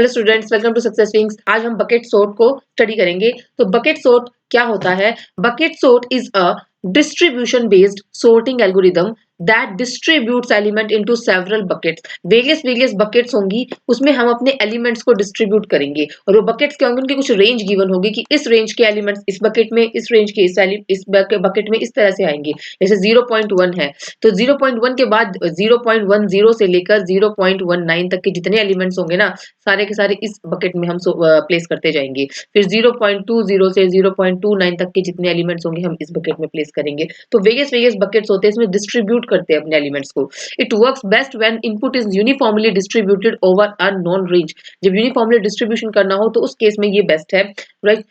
Hello students, welcome to Success Wings. आज हम bucket sort को स्टडी करेंगे। तो बकेट सोर्ट क्या होता है? Bucket sort is a distribution based sorting algorithm that distributes element into several buckets। Various buckets होंगी, उसमें हम अपने एलिमेंट्स को डिस्ट्रीब्यूट करेंगे और वो बकेट्स क्या होंगे, उनकी कुछ रेंज गिवन होगी कि इस रेंज के एलिमेंट्स इस बकेट में, इस रेंज के इस बकेट में इस तरह से आएंगे। जैसे 0.1 है तो 0.1 के बाद 0.10 से लेकर 0.19 तक के जितने एलिमेंट्स होंगे ना, सारे के सारे इस बकेट में हम प्लेस करते जाएंगे। फिर 0.20 से 0.29 तक के जितने एलिमेंट्स होंगे हम इस बकेट में प्लेस करेंगे। तो वेरियस बकेट्स होते हैं, इसमें डिस्ट्रीब्यूट करते हैं अपने एलिमेंट्स को। It works best when input is uniformly distributed over a non range. जब यूनिफॉर्मली डिस्ट्रीब्यूशन करना हो तो उस केस में ये बेस्ट है, राइट।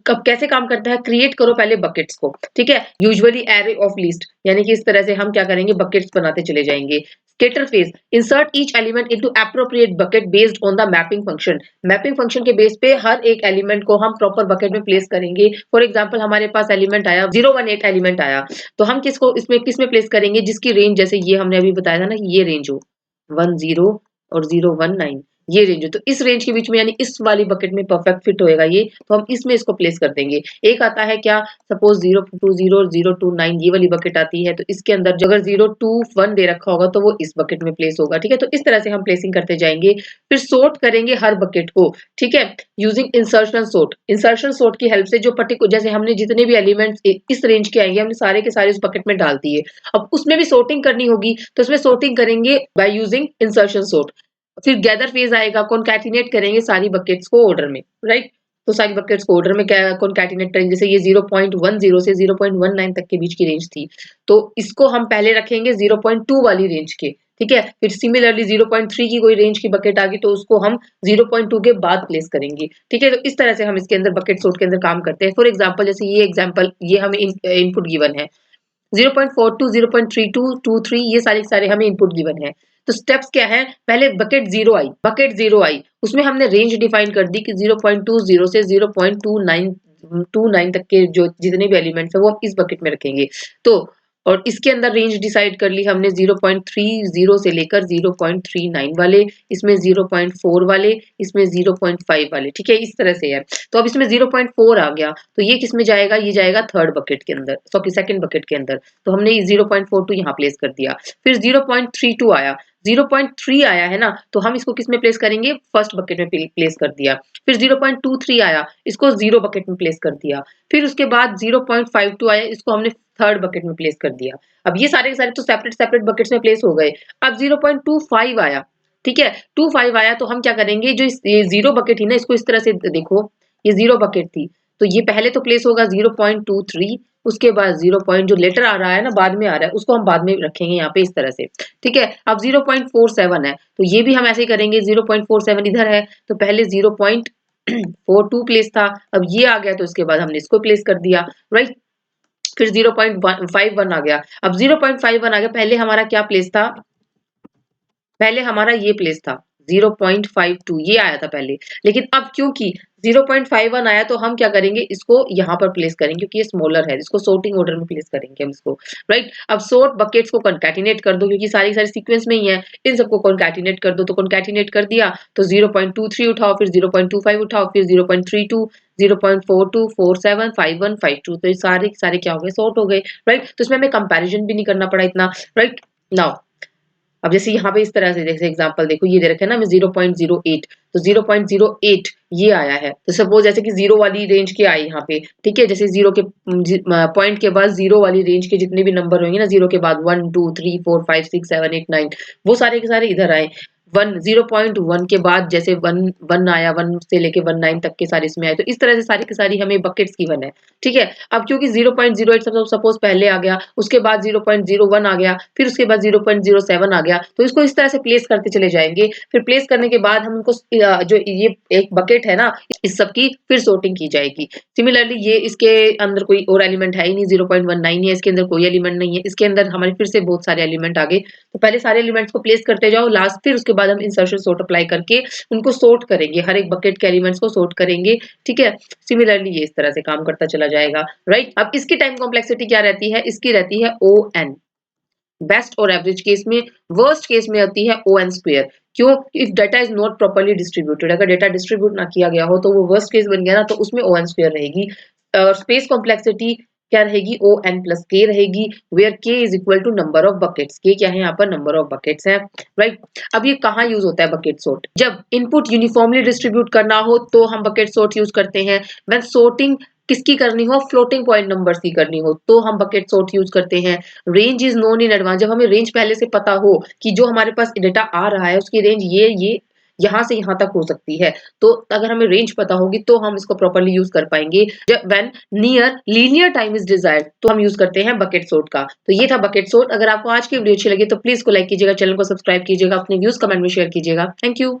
कब कैसे काम करता है? क्रिएट करो पहले बकेट्स को, ठीक है। यूजुअली एरे ऑफ लिस्ट, यानी कि इस तरह से हम क्या करेंगे, बकेट्स बनाते चले जाएंगे। Scatter phase, insert each element into appropriate bucket based on the mapping function. Mapping function के बेस पे हर एक एलिमेंट को हम प्रॉपर बकेट में प्लेस करेंगे। फॉर एग्जांपल हमारे पास एलिमेंट आया 018 एलिमेंट आया, तो हम किसमें प्लेस करेंगे, जिसकी रेंज, जैसे ये हमने अभी बताया था ना कि ये रेंज हो 10 और 019, ये रेंज हो, तो इस रेंज के बीच में यानी इस वाली बकेट में परफेक्ट फिट होएगा ये, तो हम इसमें इसको प्लेस कर देंगे। एक आता है क्या, सपोज 020 और 029 ये वाली बकेट आती है, तो इसके अंदर जो अगर 021 दे रखा होगा तो वो इस बकेट में प्लेस होगा, ठीक है। तो इस तरह से हम प्लेसिंग करते जाएंगे। फिर सोर्ट करेंगे हर बकेट को, ठीक है, using insertion sort. Insertion sort की हेल्प से जो पर्टिकुलर, जैसे हमने जितने भी एलिमेंट्स इस रेंज के आएंगे हमने सारे के सारे उस बकेट में डाल दिए। अब उसमें भी सोर्टिंग करनी होगी तो उसमें सोर्टिंग करेंगे बाय यूजिंग इंसर्शन सोर्ट। फिर गैदर फेज आएगा, कॉन्कैटिनेट करेंगे सारी बकेट्स को ऑर्डर में, राइट। तो सारी बकेट्स को ऑर्डर में क्या कॉन्कैटिनेट करेंगे। जैसे ये 0.10 से 0.19 तक के बीच की रेंज थी, तो इसको हम पहले रखेंगे 0.2 वाली रेंज के, ठीक है। फिर सिमिलरली 0.3 की कोई रेंज की बकेट आ गई तो उसको हम 0.2 के बाद प्लेस करेंगे, ठीक है। तो इस तरह से हम इसके अंदर बकेट सोर्ट के अंदर काम करते हैं। फॉर एग्जाम्पल, जैसे ये एग्जाम्पल, ये हमें इनपुट गिवन है 0.42, 0.32, 23, ये सारे हमें इनपुट गिवन है। तो स्टेप्स क्या है, पहले बकेट जीरो आई, उसमें हमने रेंज डिफाइन कर दी कि 0.20 से 0.29 तक के जो जितने भी एलिमेंट्स है वो हम इस बकेट में रखेंगे। तो और इसके अंदर रेंज डिसाइड कर ली हमने 0.30 से लेकर 0.39 वाले, इसमें 0.4 वाले, इसमें 0.5 वाले, ठीक है। इस तरह से है। तो अब इसमें 0.4 आ गया तो ये किस में जाएगा, ये जाएगा थर्ड बकेट के अंदर, सॉरी सेकंड बकेट के अंदर। तो हमने 0.42 यहाँ प्लेस कर दिया। फिर 0.32 आया, 0.3 आया है ना, तो हम इसको किस में प्लेस करेंगे, फर्स्ट बकेट में प्लेस कर दिया। फिर 0.23 आया, इसको जीरो बकेट में प्लेस कर दिया। फिर उसके बाद 0.52 आया, इसको हमने थर्ड बकेट में प्लेस कर दिया। अब ये सारे के सारे तो सेपरेट बकेट्स में प्लेस हो गए। अब 0.25 आया, ठीक है, 25 आया, तो हम क्या करेंगे, जो ये जीरो बकेट थी ना, इसको इस तरह से देखो, ये जीरो बकेट थी तो ये पहले तो प्लेस होगा 0.23, उसके बाद 0 पॉइंट जो लेटर आ रहा है ना, बाद में आ रहा है, उसको हम बाद में रखेंगे यहाँ पे इस तरह से, ठीक है। अब 0.47 है तो ये भी हम ऐसे ही करेंगे। 0.47 इधर है तो पहले 0.42 प्लेस था, अब ये आ गया तो इसके बाद हमने इसको प्लेस कर दिया, राइट। फिर 0.51 आ गया। अब 0.51 आ गया, पहले हमारा क्या प्लेस था, पहले हमारा ये प्लेस था 0.52, ये आया था पहले। लेकिन अब क्योंकि 0.51 आया तो हम क्या करेंगे, इसको यहाँ पर प्लेस करेंगे क्योंकि ये स्मॉलर है, इसको सोर्टिंग ऑर्डर में प्लेस करेंगे हम इसको, राइट। अब सोर्ट बकेट्स को कॉन्कैटिनेट कर दो क्योंकि सारी सारी सीक्वेंस में ही है, इन सबको कॉन्कैटिनेट कर दो। तो कॉन्कैटिनेट कर दिया तो 0.23 उठाओ, फिर 0.25 उठाओ, फिर 0.32, 0.42, 47, 51, 52, तो ये सारे सारे क्या हो गए, सॉर्ट हो गए, राइट। तो इसमें हमें कंपैरिजन भी नहीं करना पड़ा इतना, राइट। नाउ अब जैसे यहाँ पे इस तरह से, जैसे एग्जांपल देखो, ये दे रखे हैं ना हमें 0.08, तो 0.08 ये आया है। तो सपोज जैसे कि जीरो वाली रेंज के आए यहाँ पे, ठीक है, जैसे जीरो के पॉइंट के बाद जीरो वाली रेंज के जितने भी नंबर होंगे ना, जीरो के बाद 1 2 3 4 5 6 7 8 9, वो सारे के सारे इधर आए। 0.1 के बाद जैसे 1 आया, 1 से लेके 19 तक के सारे इसमें आए, तो इस तरह से सारी की सारी हमें बकेट्स गिवन है, ठीक है। अब क्योंकि 0.08 सपोज पहले आ गया, उसके बाद 0.01 आ गया, फिर उसके बाद 0.07 आ गया, तो इसको इस तरह से प्लेस करते चले जाएंगे। फिर प्लेस करने के बाद हम उनको जो ये एक बकेट है ना, इस सब की फिर सॉर्टिंग की जाएगी। सिमिलरली ये इसके अंदर कोई और एलिमेंट है ही नहीं, 0.19 है, इसके अंदर कोई एलिमेंट नहीं है, इसके अंदर हमारे फिर से बहुत सारे एलिमेंट आ गए। तो पहले सारे एलिमेंट्स को प्लेस करते जाओ लास्ट, फिर उसके बाद हम इंसर्शन सॉर्ट अप्लाई करके उनको सॉर्ट करेंगे, हर एक बकेट के एलिमेंट्स को सॉर्ट करेंगे, ठीक है। सिमिलरली ये इस तरह से काम करता चला जाएगा, राइट। अब इसकी टाइम कॉम्प्लेक्सिटी क्या रहती है, इसकी रहती है O n, बेस्ट और एवरेज केस में। वर्स्ट केस में आती है ओ एन स्क्वेयर। क्यों? If data is not properly distributed, अगर डाटा डिस्ट्रीब्यूट ना किया गया हो तो वो वर्स्ट केस बन गया ना, तो उसमें ओ एन स्क्वेयर रहेगी। स्पेस कॉम्प्लेक्सिटी क्या रहेगी? ओ एन प्लस के रहेगी, where K is equal to number of buckets. K क्या है यहाँ पर? नंबर ऑफ बकेट्स है, राइट। अब ये कहाँ यूज होता है बकेट सॉर्ट? जब इनपुट यूनिफॉर्मली डिस्ट्रीब्यूट करना हो तो हम बकेट सॉर्ट यूज करते हैं। व्हेन सॉर्टिंग किसकी करनी हो? फ्लोटिंग पॉइंट नंबर्स की करनी हो तो हम बकेट सॉर्ट यूज करते हैं। Range is known in advance, जब हमें रेंज पहले से पता हो कि जो हमारे पास डेटा आ रहा है उसकी रेंज ये यहाँ से यहाँ तक हो सकती है, तो अगर हमें रेंज पता होगी तो हम इसको प्रॉपर्ली यूज कर पाएंगे। जब when near linear time is desired तो हम यूज करते हैं बकेट सॉर्ट का। तो ये था बकेट सॉर्ट। अगर आपको आज की वीडियो अच्छी लगी तो प्लीज को लाइक कीजिएगा, चैनल को सब्सक्राइब कीजिएगा, अपने व्यूज कमेंट में शेयर कीजिएगा। Thank you.